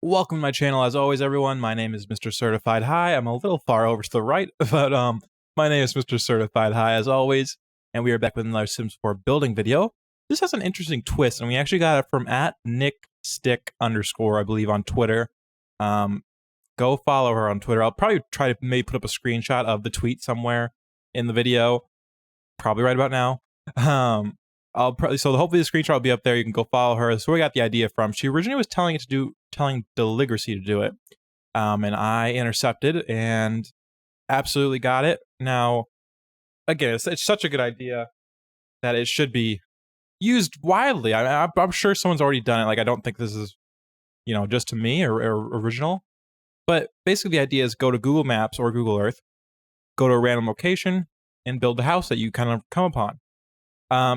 Welcome to my channel. As always, everyone, my name is Mr. Certified High. I'm a little far over to the right, but my name is Mr. Certified High as always, and we are back with another Sims 4 building video. This has an interesting twist, and we actually got it from @NickStick_ I believe, on Twitter. Go follow her on Twitter. I'll probably try to maybe put up a screenshot of the tweet somewhere in the video, probably right about now. So hopefully the screenshot will be up there. You can go follow her. So we got the idea from. She originally was telling Deligracy to do it, and I intercepted and absolutely got it. Now, again, it's such a good idea that it should be used widely. I'm sure someone's already done it. Like, I don't think this is, just to me or original. But basically, the idea is go to Google Maps or Google Earth, go to a random location, and build the house that you kind of come upon.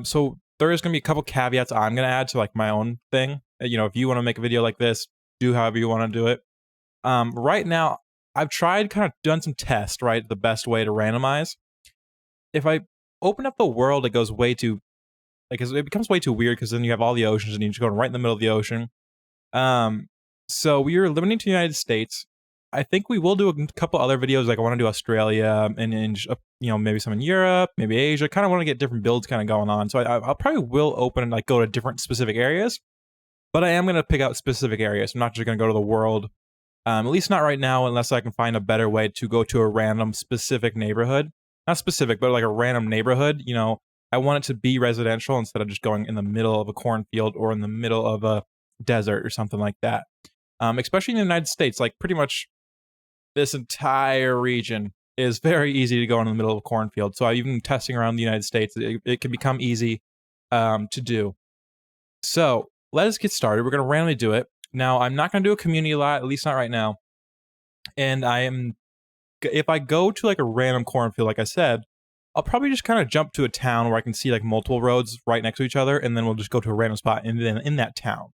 So there is going to be a couple caveats I'm going to add to like my own thing. If you want to make a video like this, do however you want to do it. Right now, I've done some tests, right? The best way to randomize. If I open up the world, it goes way too, it becomes way too weird because then you have all the oceans and you just go right in the middle of the ocean. So we are limiting to the United States. I think we will do a couple other videos. Like I want to do Australia and maybe some in Europe, maybe Asia. Kind of want to get different builds kind of going on. So I'll probably will open and go to different specific areas. But I am going to pick out specific areas. I'm not just going to go to the world. At least not right now, unless I can find a better way to go to a random specific neighborhood. Not specific, but like a random neighborhood. I want it to be residential instead of just going in the middle of a cornfield or in the middle of a desert or something like that. Especially in the United States, like pretty much this entire region is very easy to go in the middle of a cornfield. So even testing around the United States, it can become easy to do. So let us get started. We're going to randomly do it. Now, I'm not going to do a community lot, at least not right now. And if I go to like a random cornfield, like I said, I'll probably just kind of jump to a town where I can see like multiple roads right next to each other. And then we'll just go to a random spot and then in that town.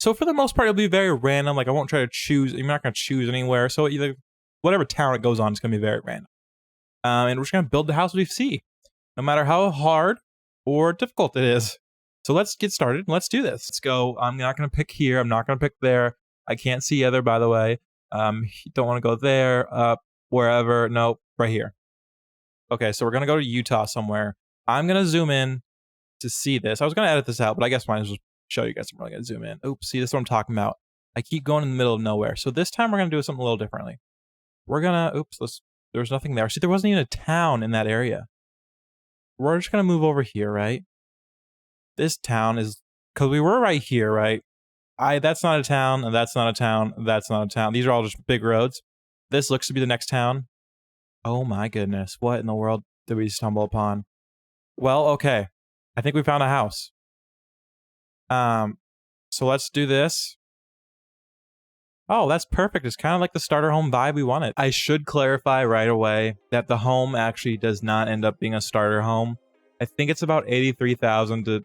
So for the most part, it'll be very random. Like I won't try to choose. You're not going to choose anywhere. So either whatever town it goes on, it's going to be very random. And we're just going to build the house we see, no matter how hard or difficult it is. So let's get started. Let's do this. Let's go. I'm not going to pick here. I'm not going to pick there. I can't see either, by the way. Don't want to go there, wherever. Nope, right here. Okay, so we're going to go to Utah somewhere. I'm going to zoom in to see this. I was going to edit this out, but I guess mine is just show you guys. I'm really going to zoom in. Oops, see, this is what I'm talking about. I keep going in the middle of nowhere. So this time we're going to do something a little differently. We're going to, there's nothing there. See, there wasn't even a town in that area. We're just going to move over here, right? This town is, because we were right here, right? That's not a town, and that's not a town, that's not a town. These are all just big roads. This looks to be the next town. Oh my goodness, what in the world did we stumble upon? Well, okay. I think we found a house. So let's do this. Oh, that's perfect. It's kind of like the starter home vibe we wanted. I should clarify right away that the home actually does not end up being a starter home. I think it's about 83,000 to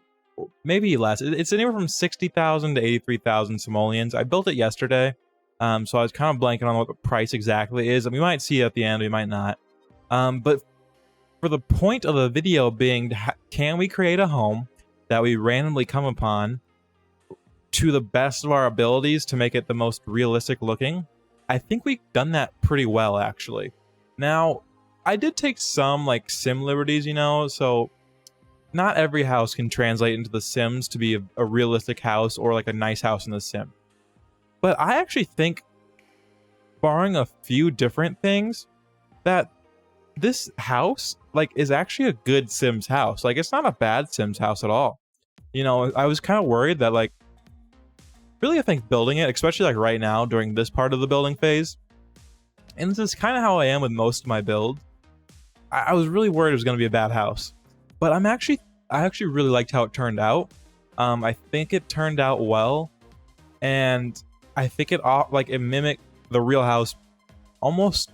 maybe less. It's anywhere from 60,000 to 83,000 simoleons. I built it yesterday, so I was kind of blanking on what the price exactly is. And we might see it at the end, we might not. But for the point of the video being, can we create a home that we randomly come upon to the best of our abilities to make it the most realistic looking? I think we've done that pretty well, actually. Now, I did take some like sim liberties, so not every house can translate into the Sims to be a realistic house or like a nice house in the Sim. But I actually think, barring a few different things, that this house is actually a good Sims house. Like, it's not a bad Sims house at all. I was kind of worried that really I think building it, especially right now during this part of the building phase, and this is kind of how I am with most of my builds, I was really worried it was going to be a bad house. But I actually really liked how it turned out. I think it turned out well, and I think it mimicked the real house almost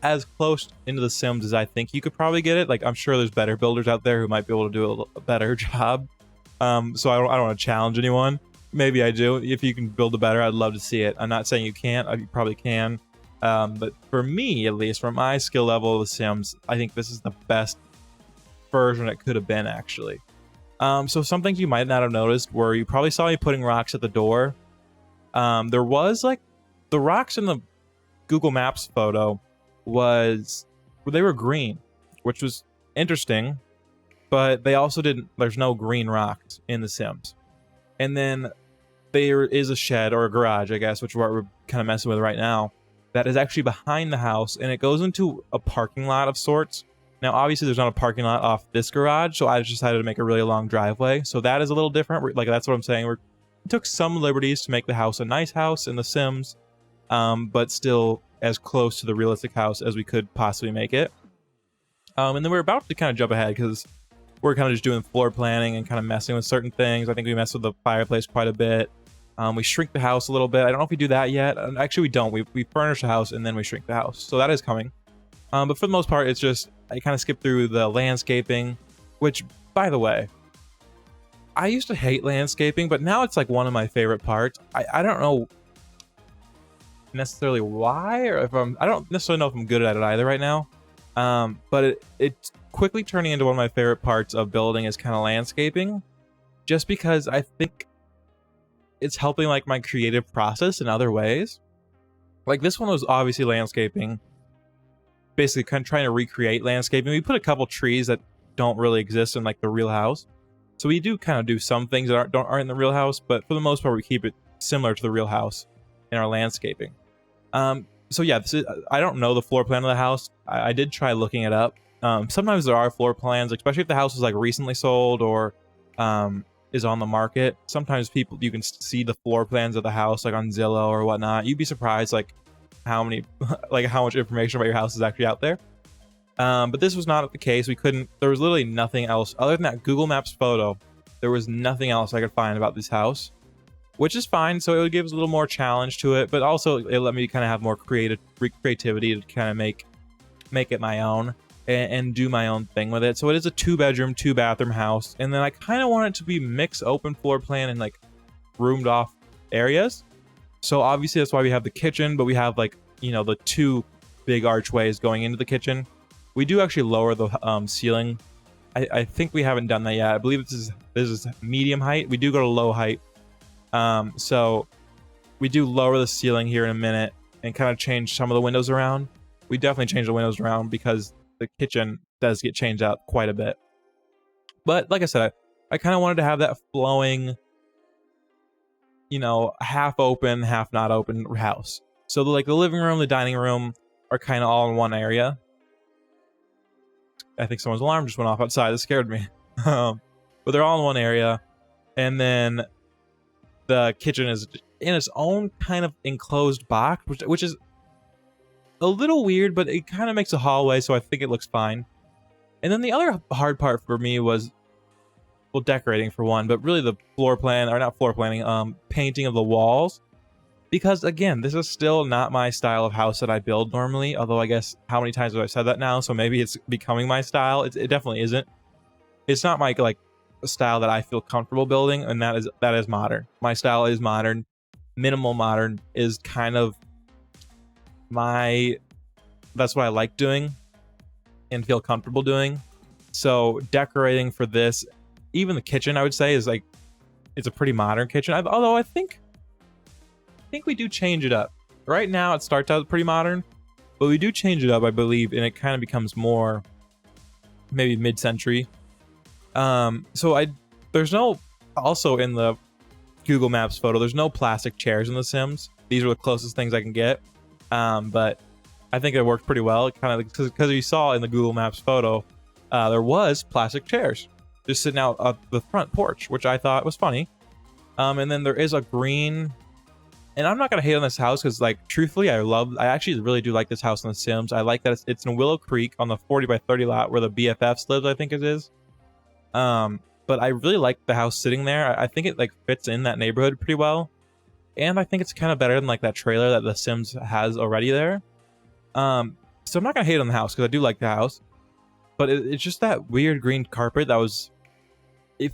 as close into the Sims as I think you could probably get it. Like, I'm sure there's better builders out there who might be able to do a better job. So I don't want to challenge anyone. Maybe I do. If you can build a better, I'd love to see it. I'm not saying you can't. You probably can. But for me, at least, for my skill level of the Sims, I think this is the best version it could have been, actually. So some things you might not have noticed were, you probably saw me putting rocks at the door. There was the rocks in the Google Maps photo they were green, which was interesting, but they also there's no green rocks in The Sims. And then there is a shed or a garage, I guess, which is what we're kind of messing with right now, that is actually behind the house, and it goes into a parking lot of sorts. Now, obviously, there's not a parking lot off this garage, so I just decided to make a really long driveway. So that is a little different. Like, that's what I'm saying. We took some liberties to make the house a nice house in The Sims, but still as close to the realistic house as we could possibly make it. And then we're about to kind of jump ahead because we're kind of just doing floor planning and kind of messing with certain things. I think we messed with the fireplace quite a bit. We shrink the house a little bit. I don't know if we do that yet. Actually, we don't. We furnish the house and then we shrink the house. So that is coming. But for the most part, it's just, I kind of skip through the landscaping, which, by the way, I used to hate landscaping, but now it's like one of my favorite parts. I don't know necessarily why, or I don't necessarily know if I'm good at it either right now. But it's quickly turning into one of my favorite parts of building is kind of landscaping, just because I think it's helping like my creative process in other ways. Like this one was obviously landscaping, basically kind of trying to recreate landscaping. We put a couple trees that don't really exist in like the real house, so we do kind of do some things that aren't in the real house, but for the most part we keep it similar to the real house in our landscaping. So yeah, I don't know the floor plan of the house. I did try looking it up. Sometimes there are floor plans, especially if the house is like recently sold or is on the market. Sometimes you can see the floor plans of the house like on Zillow or whatnot. You'd be surprised like how much information about your house is actually out there. But this was not the case. There was literally nothing else other than that Google Maps photo. There was nothing else I could find about this house, which is fine. So it would give us a little more challenge to it, but also it let me kind of have more creativity to kind of make it my own and do my own thing with it. So it is a 2-bedroom, 2-bathroom house, and then I kind of want it to be mixed open floor plan and like roomed off areas. So obviously that's why we have the kitchen, but we have like, you know, the 2 big archways going into the kitchen. We do actually lower the ceiling. I think we haven't done that yet. I believe this is medium height. We do go to low height. So we do lower the ceiling here in a minute and kind of change some of the windows around. We definitely change the windows around because the kitchen does get changed out quite a bit. But like I said, I kind of wanted to have that flowing, you know, half open, half not open house. So like the living room, the dining room are kind of all in one area. I think someone's alarm just went off outside. That scared me. But they're all in one area. And then the kitchen is in its own kind of enclosed box, which is a little weird, but it kind of makes a hallway, so I think it looks fine. And then the other hard part for me was, well, decorating for one, but really the floor plan, or not floor planning, painting of the walls. Because again, this is still not my style of house that I build normally, although I guess how many times have I said that now, so maybe it's becoming my style. It definitely isn't. It's not my like style that I feel comfortable building, and that is modern. My style is modern. Minimal modern is kind of that's what I like doing and feel comfortable doing. So decorating for this, even the kitchen, I would say is like, it's a pretty modern kitchen. Although I think we do change it up. Right now it starts out pretty modern, but we do change it up, I believe, and it kind of becomes more maybe mid-century. So there's no, also in the Google Maps photo, there's no plastic chairs in The Sims. These are the closest things I can get. But I think it worked pretty well. It kind of, because you saw in the Google Maps photo, there was plastic chairs just sitting out of the front porch, which I thought was funny. And then there is a green, and I'm not gonna hate on this house because, like, truthfully, I actually really do like this house in The Sims. I like that it's in Willow Creek on the 40 by 30 lot where the BFFs lives, I think it is. But I really like the house sitting there. I think it like fits in that neighborhood pretty well. And I think it's kind of better than like that trailer that The Sims has already there. So I'm not gonna hate on the house because I do like the house, but it's just that weird green carpet that was.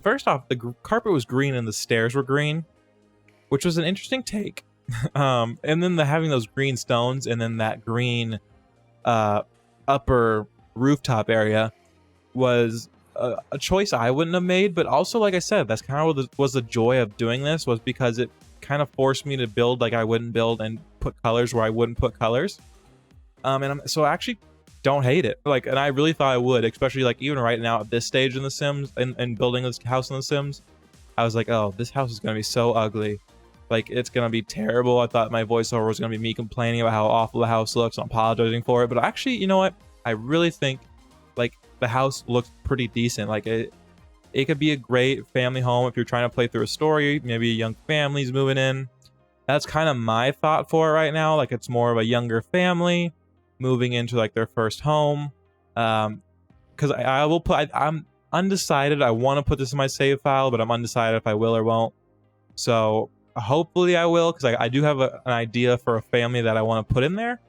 First off, the carpet was green and the stairs were green, which was an interesting take. And then having those green stones and then that green upper rooftop area was a choice I wouldn't have made. But also, like I said, that's kind of what was the joy of doing this, was because it kind of forced me to build like I wouldn't build and put colors where I wouldn't put colors. So I actually don't hate it. Like, and I really thought I would, especially like even right now at this stage in The Sims and building this house in The Sims. I was like, oh, this house is gonna be so ugly. Like, it's gonna be terrible. I thought my voiceover was gonna be me complaining about how awful the house looks and apologizing for it. But actually, you know what? I really think like the house looks pretty decent. Like it could be a great family home if you're trying to play through a story. Maybe a young family's moving in. That's kind of my thought for it right now. Like, it's more of a younger family moving into like their first home. Because I will put, I'm undecided. I want to put this in my save file, but I'm undecided if I will or won't. So hopefully I will, because I do have an idea for a family that I want to put in there.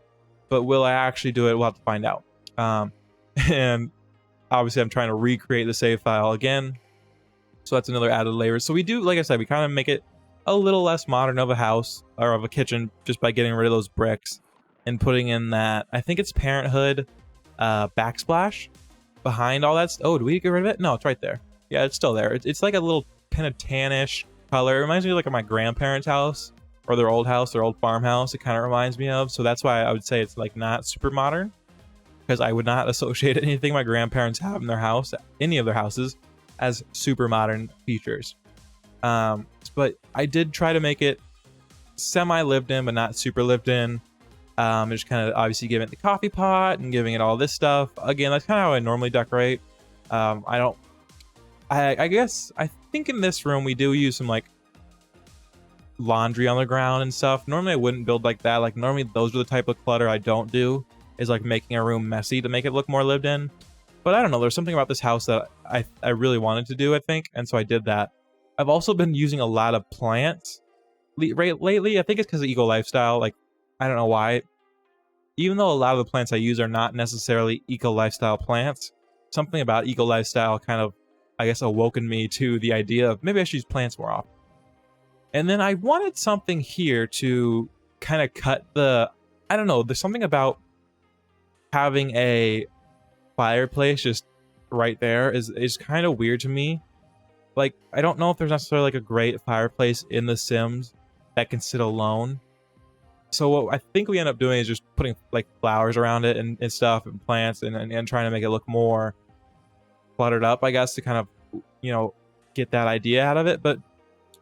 But will I actually do it? We'll have to find out. And obviously I'm trying to recreate the save file again. So that's another added layer. So we do, like I said, we kind of make it a little less modern of a house or of a kitchen just by getting rid of those bricks and putting in that, I think it's Parenthood backsplash behind all that. Oh, do we get rid of it? No, it's right there. Yeah, it's still there. It's like a little kind of tannish color. It reminds me of like my grandparents' house or their old house, their old farmhouse. It kind of reminds me of. So that's why I would say it's like not super modern, because I would not associate anything my grandparents have in their house, any of their houses, as super modern features. But I did try to make it semi lived in, but not super lived in. Just kind of obviously giving it the coffee pot and giving it all this stuff. Again, that's kind of how I normally decorate. I guess I think in this room we do use some like laundry on the ground and stuff. Normally I wouldn't build like that. Like, normally those are the type of clutter I don't do, is like making a room messy to make it look more lived in. But I don't know, there's something about this house that I really wanted to do, I think, and so I did that. I've also been using a lot of plants lately. I think it's because of eco lifestyle. Like, I don't know why. Even though a lot of the plants I use are not necessarily eco lifestyle plants, something about eco lifestyle kind of, I guess, awoken me to the idea of maybe I should use plants more often. And then I wanted something here to kind of cut the, I don't know, there's something about having a fireplace just right there is kind of weird to me. Like, I don't know if there's necessarily like a great fireplace in The Sims that can sit alone. So what I think we end up doing is just putting like flowers around it and stuff and plants and trying to make it look more cluttered up, I guess, to kind of, you know, get that idea out of it. But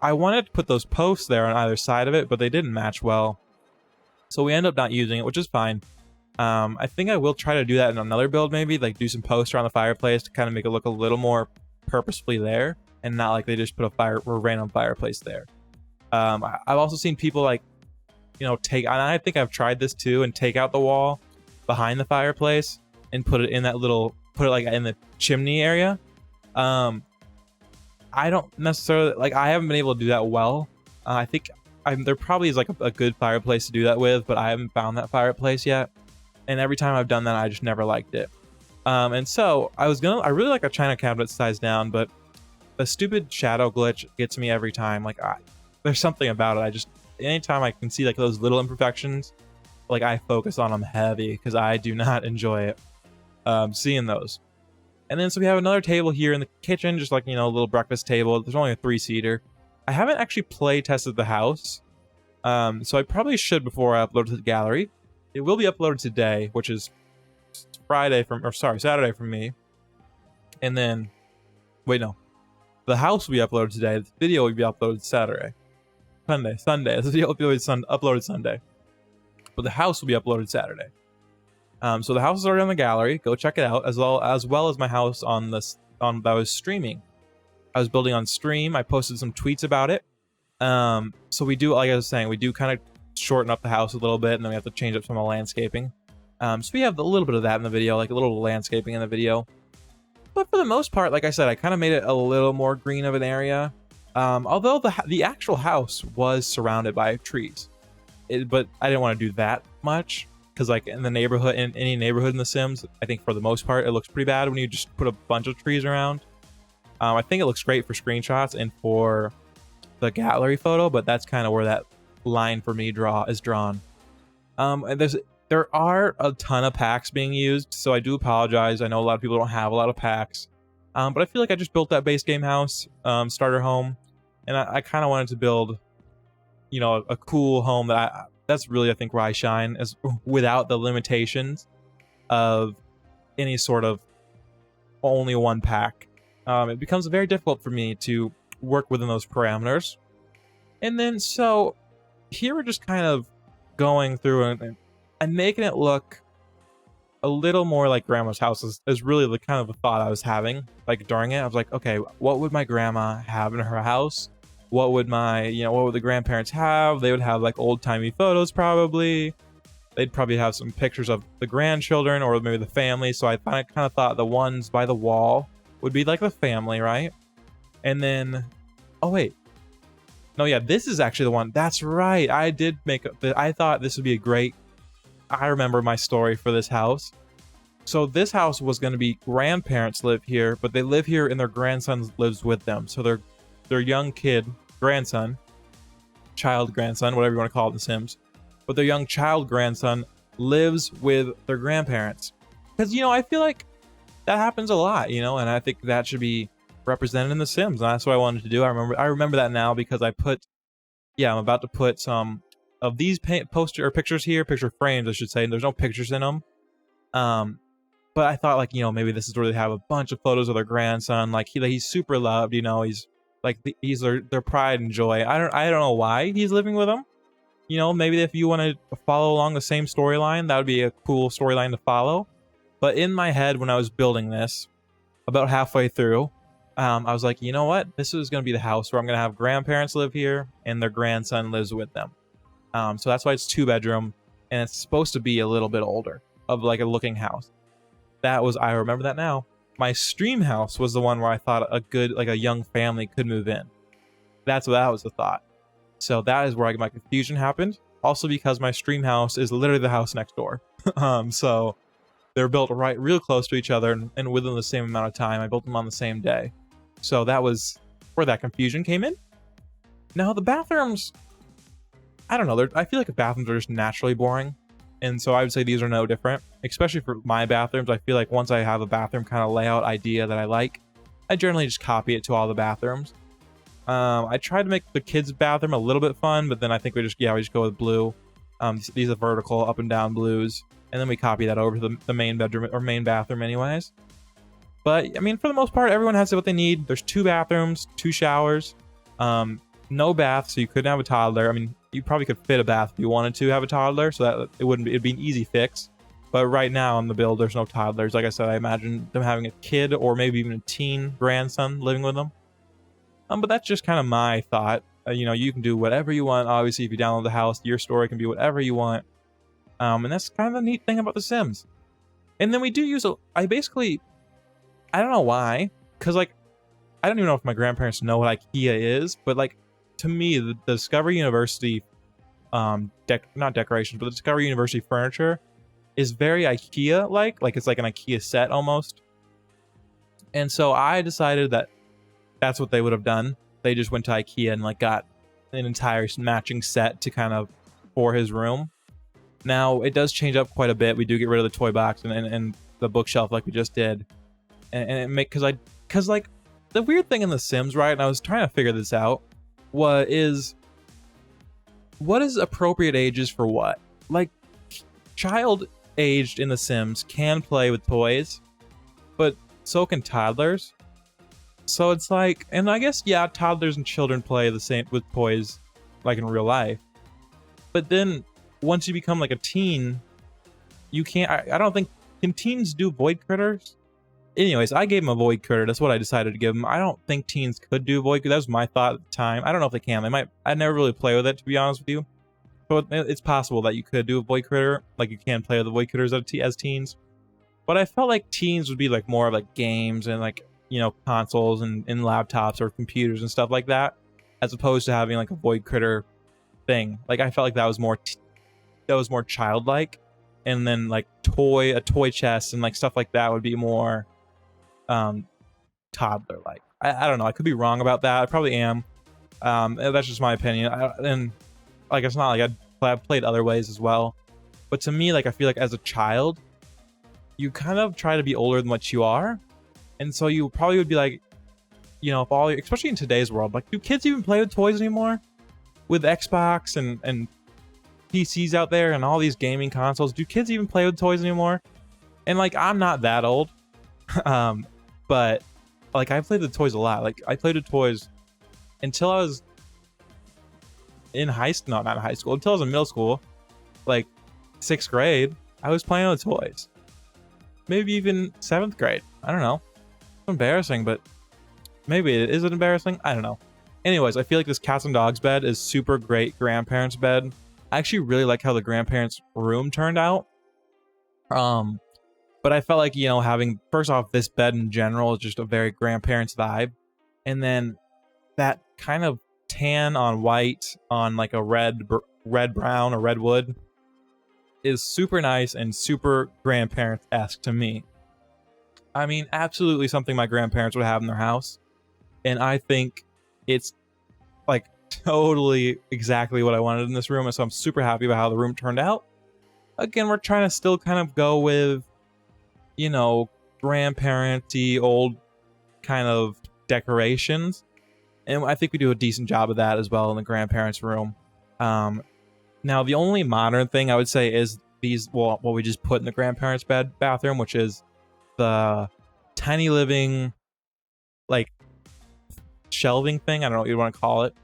I wanted to put those posts there on either side of it, but they didn't match well. So we end up not using it, which is fine. I think I will try to do that in another build, maybe like do some posts around the fireplace to kind of make it look a little more purposefully there and not like they just put a random fireplace there. I've also seen people like, you know, and I think I've tried this too, and take out the wall behind the fireplace and put it in that little, put it like in the chimney area. I don't necessarily, like, I haven't been able to do that well. I think there probably is like a good fireplace to do that with, but I haven't found that fireplace yet. And every time I've done that, I just never liked it. And so I really like a china cabinet size down, but the stupid shadow glitch gets me every time. Like, there's something about it. Anytime I can see like those little imperfections, like I focus on them heavy because I do not enjoy it, seeing those. And then so we have another table here in the kitchen, just like, you know, a little breakfast table. There's only a 3-seater. I haven't actually play tested the house, so I probably should before I upload it to the gallery. It will be uploaded today, which is Saturday from me. And then, wait, no, the house will be uploaded today. The video will be uploaded Sunday. This video will be uploaded Sunday, but the house will be uploaded Saturday. So the house is already on the gallery. Go check it out, as well as my house that I was streaming. I was building on stream. I posted some tweets about it. So we do, like I was saying, we do kind of shorten up the house a little bit, and then we have to change up some of the landscaping. So we have a little bit of that in the video, like a little landscaping in the video. But for the most part, like I said, I kind of made it a little more green of an area. Although the actual house was surrounded by trees, but I didn't want to do that much because, like, in the neighborhood, in any neighborhood in The Sims, I think for the most part it looks pretty bad when you just put a bunch of trees around. I think it looks great for screenshots and for the gallery photo, but that's kind of where that line for me is drawn. And there are a ton of packs being used, so I do apologize. I know a lot of people don't have a lot of packs, but I feel like I just built that base game house, starter home. And I kind of wanted to build a cool home that's really, I think, where I shine, is without the limitations of any sort of only one pack. It becomes very difficult for me to work within those parameters. And then, so here we're just kind of going through and making it look a little more like grandma's house is really the kind of the thought I was having, like, during it. I was like, okay, what would my grandma have in her house? What would what would the grandparents have? They would have like old-timey photos probably. They'd probably have some pictures of the grandchildren or maybe the family. So I kind of thought the ones by the wall would be like the family, right? And then, oh wait, no, yeah, this is actually the one. That's right. I thought this would be a great. I remember my story for this house. So this house was going to be grandparents live here, but they live here and their grandson lives with them. So their young grandson, whatever you want to call it in The Sims, but their young child grandson lives with their grandparents. Because, I feel like that happens a lot, and I think that should be represented in The Sims. And that's what I wanted to do. I remember that now because I'm about to put some of these pictures here, picture frames, I should say. And there's no pictures in them. But I thought, like, maybe this is where they have a bunch of photos of their grandson. Like, he's super loved, he's like, he's their pride and joy. I don't know why he's living with them. Maybe if you want to follow along the same storyline, that would be a cool storyline to follow. But in my head, when I was building this, about halfway through, I was like, you know what? This is going to be the house where I'm going to have grandparents live here and their grandson lives with them. So that's why it's 2-bedroom, and it's supposed to be a little bit older, of like a looking house. I remember that now. My stream house was the one where I thought a young family could move in. That was the thought. So that is where my confusion happened. Also because my stream house is literally the house next door. So they're built real close to each other and within the same amount of time. I built them on the same day. So that was where that confusion came in. Now the bathrooms, I don't know. I feel like the bathrooms are just naturally boring. And so I would say these are no different, especially for my bathrooms. I feel like once I have a bathroom kind of layout idea that I like, I generally just copy it to all the bathrooms. I tried to make the kids' bathroom a little bit fun, but then I think we just go with blue. These are vertical up and down blues, and then we copy that over to the main bedroom or main bathroom anyways. But I mean, for the most part, everyone has what they need. There's 2 bathrooms, 2 showers, no bath, so you couldn't have a toddler. I mean, you probably could fit a bath if you wanted to have a toddler, so that it'd be an easy fix. But right now in the build, there's no toddlers. Like I said, I imagine them having a kid or maybe even a teen grandson living with them. But that's just kind of my thought. You can do whatever you want. Obviously, if you download the house, your story can be whatever you want. And that's kind of the neat thing about The Sims. And then we do use I don't know why, because like, I don't even know if my grandparents know what IKEA is, but like, to me, the Discovery University, not decorations, but the Discovery University furniture is very IKEA-like. Like, it's like an IKEA set almost. And so I decided that that's what they would have done. They just went to IKEA and like got an entire matching set to kind of for his room. Now it does change up quite a bit. We do get rid of the toy box and the bookshelf like we just did, and it because like the weird thing in The Sims, right? And I was trying to figure this out. What is appropriate ages for what? Like, child aged in The Sims can play with toys, but so can toddlers. So it's like, and I guess, yeah, toddlers and children play the same with toys like in real life. But then once you become like a teen, you can't, I don't think, can teens do void critters? Anyways, I gave him a void critter. That's what I decided to give him. I don't think teens could do void critter. That was my thought at the time. I don't know if they can. They might. I never really play with it, to be honest with you. So it's possible that you could do a void critter, like you can play with the void critters as teens. But I felt like teens would be like more of like games and like, consoles and laptops or computers and stuff like that, as opposed to having like a void critter thing. Like, I felt like that was more childlike, and then like a toy chest and like stuff like that would be more toddler like. I don't know, I could be wrong about that. I probably am. That's just my opinion. And like, it's not like I've played other ways as well, but to me, like, I feel like as a child you kind of try to be older than what you are, and so you probably would be like, if especially in today's world, like, do kids even play with toys anymore? with Xbox and PCs out there and all these gaming consoles, do kids even play with toys anymore? And like, I'm not that old, but like I played with toys a lot. Like I played with toys until I was in high school. No, not in high school. Until I was in middle school, like 6th grade, I was playing with toys. Maybe even 7th grade. I don't know. It's embarrassing, but maybe it is embarrassing. I don't know. Anyways, I feel like this cats and dogs bed is super great grandparents bed. I actually really like how the grandparents room turned out. But I felt like, you know, having, first off, this bed in general is just a very grandparents vibe. And then that kind of tan on white on like a red brown or redwood is super nice and super grandparents-esque to me. I mean, absolutely something my grandparents would have in their house. And I think it's like totally exactly what I wanted in this room. And so I'm super happy about how the room turned out. Again, we're trying to still kind of go with, you know, grandparenty old kind of decorations. And I think we do a decent job of that as well in the grandparents' room. Now, the only modern thing I would say is these, well, what we just put in the grandparents' bathroom, which is the tiny living, like, shelving thing. I don't know what you want to call it.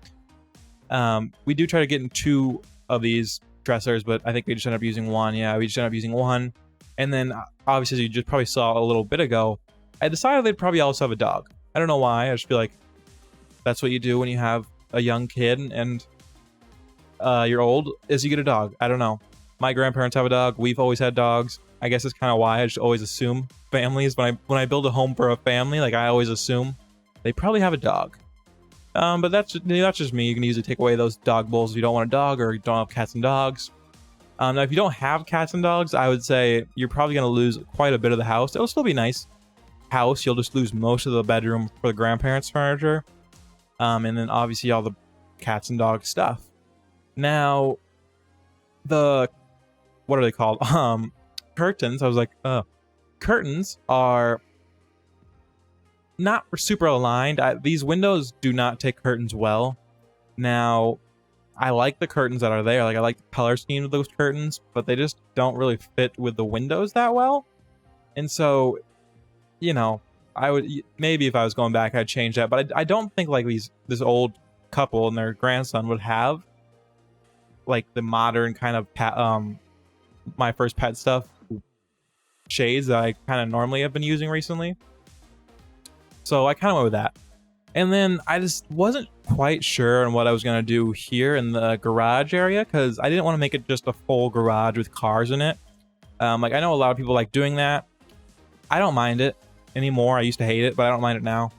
We do try to get in 2 of these dressers, but I think we just end up using 1. Yeah, we just end up using 1. And then, obviously, as you just probably saw a little bit ago, I decided they'd probably also have a dog. I don't know why. I just feel like that's what you do when you have a young kid and you're old, is you get a dog. I don't know. My grandparents have a dog. We've always had dogs. I guess it's kind of why I just always assume families, when I build a home for a family, like I always assume they probably have a dog. But that's just me. You can easily take away those dog bowls if you don't want a dog or you don't have cats and dogs. Now, if you don't have cats and dogs, I would say you're probably going to lose quite a bit of the house. It'll still be nice house. You'll just lose most of the bedroom for the grandparents' furniture. And then obviously all the cats and dog stuff. Now, what are they called? Curtains. I was like, curtains are not super aligned. These windows do not take curtains well. Now, I like the curtains that are there. Like, I like the color scheme of those curtains, but they just don't really fit with the windows that well. And so, you know, I would, maybe if I was going back, I'd change that. But I don't think like this old couple and their grandson would have like the modern kind of My First Pet stuff shades that I kind of normally have been using recently. So I kind of went with that. And then I just wasn't quite sure on what I was going to do here in the garage area, because I didn't want to make it just a full garage with cars in it. Like, I know a lot of people like doing that. I don't mind it anymore. I used to hate it, but I don't mind it now.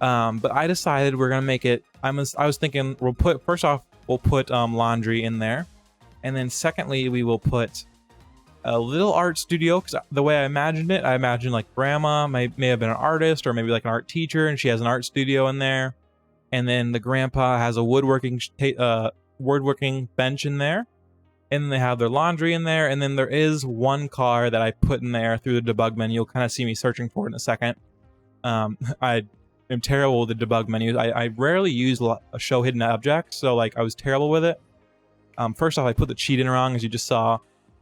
But I decided we're going to make it, I was thinking we'll put laundry in there. And then secondly, we will put a little art studio, because the way I imagined it, I imagined like grandma may have been an artist, or maybe like an art teacher, and she has an art studio in there. And then the grandpa has a woodworking bench in there. And then they have their laundry in there. And then there is one car that I put in there through the debug menu. You'll kind of see me searching for it in a second. I am terrible with the debug menus. I rarely use a show hidden objects, so like I was terrible with it. First off, I put the cheat in wrong, as you just saw.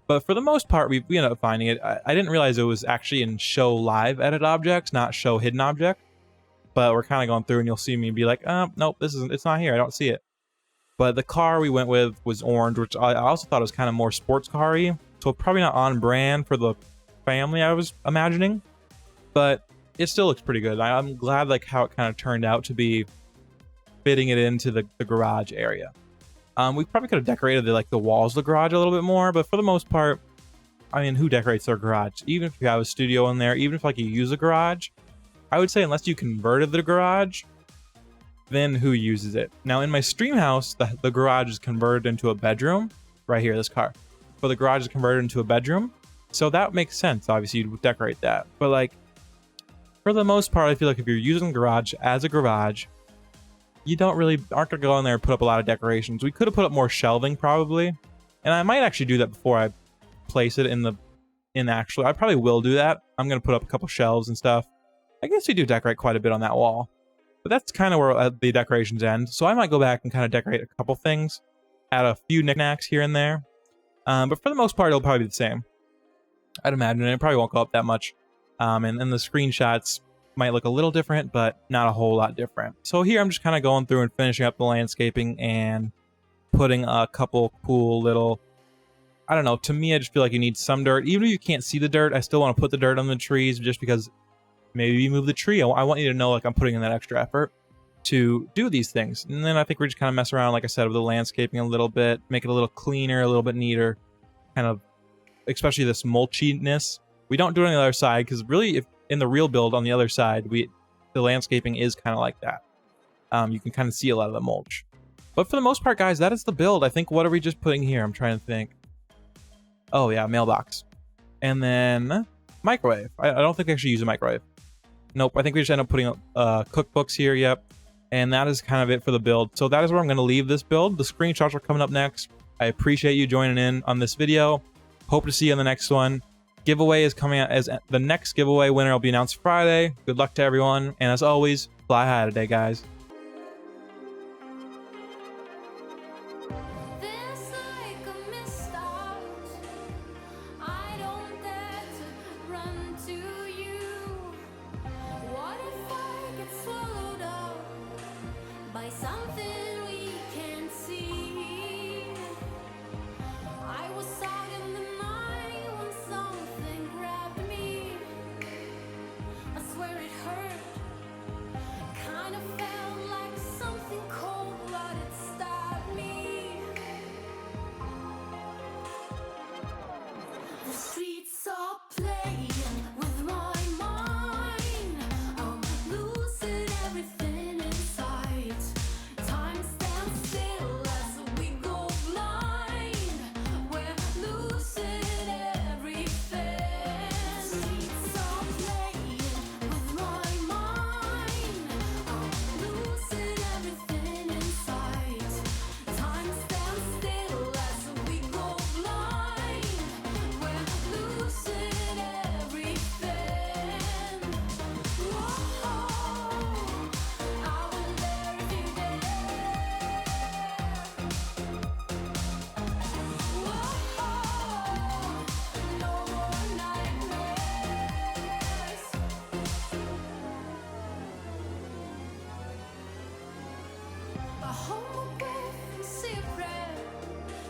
But for the most part, we ended up finding it. I didn't realize it was actually in show live edit objects, not show hidden object. But we're kind of going through and you'll see me be like, nope, it's not here. I don't see it. But the car we went with was orange, which I also thought was kind of more sports car-y. So probably not on brand for the family I was imagining. But it still looks pretty good. I'm glad like how it kind of turned out to be fitting it into the garage area. We probably could have decorated the walls of the garage a little bit more, but for the most part, I mean, who decorates their garage? Even if you have a studio in there, even if like you use a garage, I would say unless you converted the garage, then who uses it? Now in my stream house, the garage is converted into a bedroom. Right here, this car. But the garage is converted into a bedroom. So that makes sense. Obviously, you'd decorate that. But like, for the most part, I feel like if you're using garage as a garage, you aren't gonna go in there and put up a lot of decorations. We could have put up more shelving probably, and I might actually do that before I place it I probably will do that. I'm gonna put up a couple shelves and stuff. I guess we do decorate quite a bit on that wall, But that's kind of where the decorations end. So I might go back and kind of decorate a couple things, add a few knickknacks here and there. But for the most part, it'll probably be the same. I'd imagine it probably won't go up that much. And the screenshots might look a little different, but not a whole lot different. So here I'm just kind of going through and finishing up the landscaping and putting a couple cool little, I don't know, to me I just feel like you need some dirt. Even if you can't see the dirt, I still want to put the dirt on the trees just because maybe you move the tree. I want you to know like I'm putting in that extra effort to do these things. And then I think we're just kind of mess around, like I said, with the landscaping a little bit, make it a little cleaner, a little bit neater, kind of, especially this mulchiness. We don't do it on the other side because really, if in the real build on the other side, the landscaping is kind of like that. You can kind of see a lot of the mulch. But for the most part, guys, that is the build. I think, what are we just putting here? I'm trying to think. Oh yeah, mailbox. And then microwave. I don't think I actually use a microwave. Nope, I think we just end up putting cookbooks here, yep. And that is kind of it for the build. So that is where I'm going to leave this build. The screenshots are coming up next. I appreciate you joining in on this video. Hope to see you on the next one. Giveaway is coming out, as the next giveaway winner will be announced Friday. Good luck to everyone. And as always, fly high today, guys.